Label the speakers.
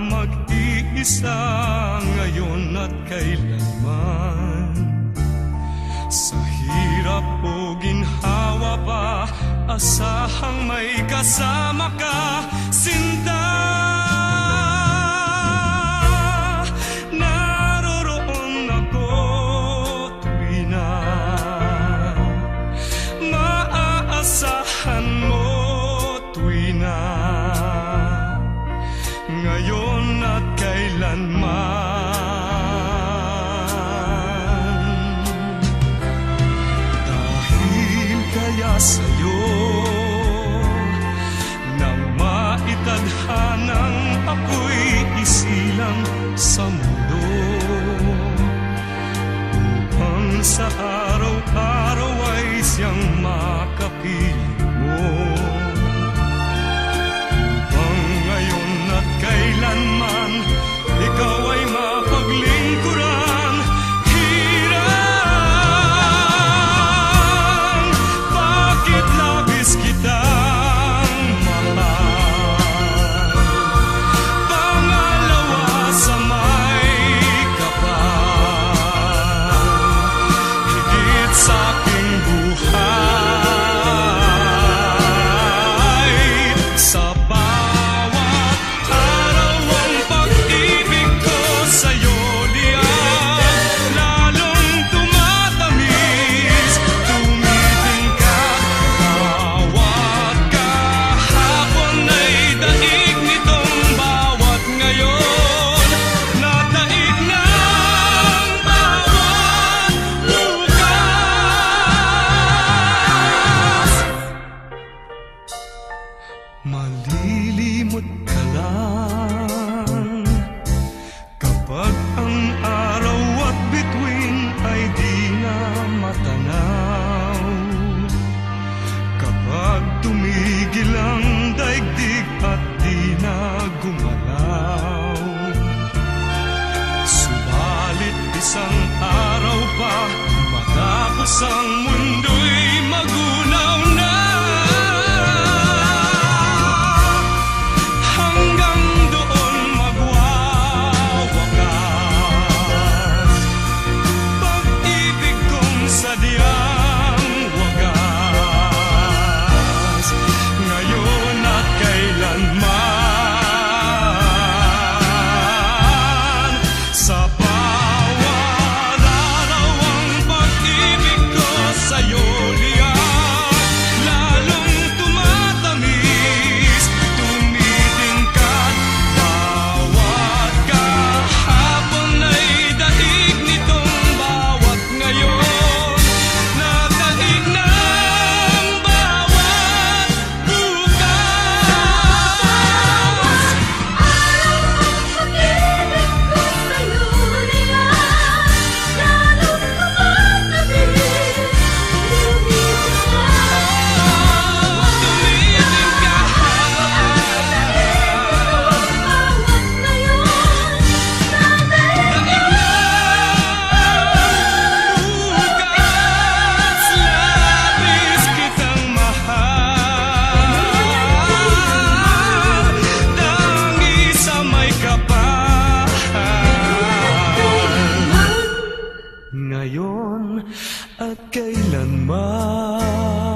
Speaker 1: mag-iisa ngayon at kailanman. Sa hirap o ginhawa pa, asahang may kasama ka, sinta. Naroroon ako tuwi na maaasahan mo, tuwi na ngayon at kailanman. Dahil kaya sa'yo nang maitadhanang ako'y isilang sa mundo, upang sa araw-araw ay siyang makapili mo. Kailanman ikaw ay mapaglingkuran, hirang bakit labis kitang mahal. Pangalawa sa may kapal, higit sa aking buhay. Sa malilimot ka lang kapag ang araw at bituin ay di na matanaw. Kapag tumigil ang daigdig at di na gumalaw, subalit isang araw pa matapos ang mundo'y magunaw na. Ngayon at kailanman.